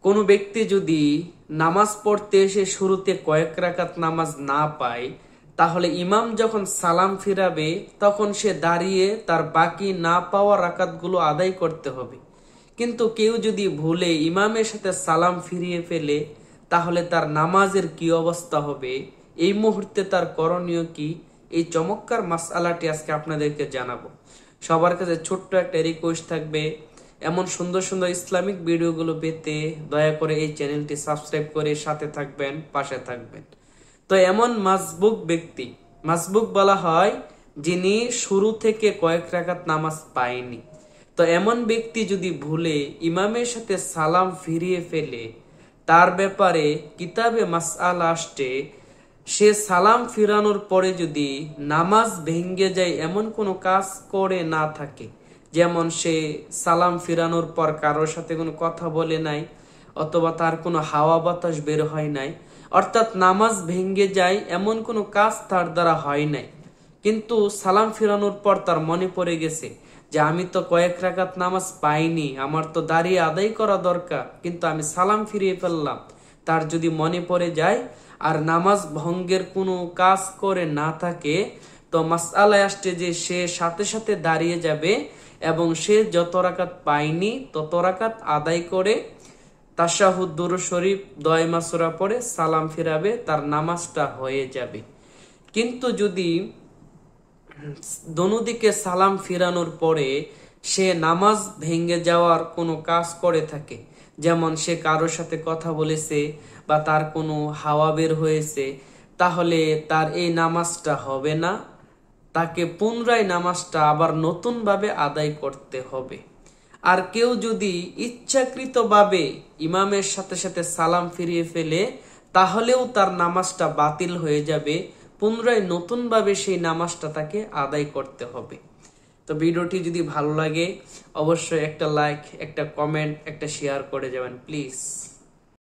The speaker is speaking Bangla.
কোনো ব্যক্তি যদি নামাজ পড়তে এসে শুরুতে কয়েক রাকাত নামাজ না পায়, তাহলে ইমাম যখন সালাম ফিরাবে তখন সে দাঁড়িয়ে তার বাকি না পাওয়া রাকাতগুলো আদায় করতে হবে। কিন্তু কেউ যদি ভুলে ইমামের সাথে সালাম ফিরিয়ে ফেলে, তাহলে তার নামাজের কি অবস্থা হবে, এই মুহূর্তে তার করণীয় কি, এই চমৎকার মাসআলাটি আজকে আপনাদেরকে জানাবো। সবার কাছে ছোট্ট একটা রিকোয়েস্ট থাকবে, এমন সুন্দর সুন্দর ইসলামিক ভিডিওগুলো পেতে দয়া করে এই চ্যানেলটি সাবস্ক্রাইব করে সাথে থাকবেন, পাশে থাকবেন। তো এমন মাসবুক ব্যক্তি, মাসবুক বলা হয় যিনি শুরু থেকে কয়েক রাকাত নামাজ পায়নি, তো এমন ব্যক্তি যদি ভুলে ইমামের সাথে সালাম ফিরিয়ে ফেলে, তার ব্যাপারে কিতাবে মাসআলা আসছে, সে সালাম ফিরানোর পরে যদি নামাজ ভেঙ্গে যায় এমন কোনো কাজ করে না থাকে, যেমন সে সালাম ফিরানোর পর কারোর সাথে কোনো কথা বলে নাই, অথবা তার কোনো হাওয়া বাতাস বের হয় নাই, অর্থাৎ নামাজ ভেঙ্গে যায় এমন কোনো কাজ তার দ্বারা হয় নাই, কিন্তু সালাম ফিরানোর পর তার মনে পড়ে গেছে যে আমি তো কয়েক রাকাত নামাজ পাইনি, আমার তো দাঁড়িয়ে আদায় করা দরকার, কিন্তু আমি সালাম ফিরিয়ে ফেললাম, তার যদি মনে পড়ে যায় আর নামাজ ভঙ্গের কোনো কাজ করে না থাকে, তো মাসআলায় আসছে যে সে সাথে সাথে দাঁড়িয়ে যাবে এবং সে যত রাকাত পায়নি তত রাকাত আদায় করে তাশাহুদ, দুরূদ শরীফ, দোয়া সূরা পড়ে সালাম ফিরাবে, তার নামাজটা হয়ে যাবে। কিন্তু যদি দোনোদিকে সালাম ফিরানোর পরে সে নামাজ ভেঙে যাওয়ার কোনো কাজ করে থাকে, যেমন সে কারোর সাথে কথা বলেছে বা তার কোনো হাওয়া বের হয়েছে, তাহলে তার এই নামাজটা হবে না, তাকে পুনরায় নামাজটা আবার নতুনভাবে আদায় করতে হবে। আর কেউ যদি ইচ্ছাকৃতভাবে ইমামের সাথে সাথে সালাম ফিরিয়ে ফেলে, তাহলেও তার নামাজটা বাতিল হয়ে যাবে, পুনরায় নতুনভাবে সেই নামাজটা তাকে আদায় করতে হবে। তো ভিডিওটি যদি ভালো লাগে অবশ্যই একটা লাইক, একটা কমেন্ট, একটা শেয়ার করে যাবেন প্লিজ।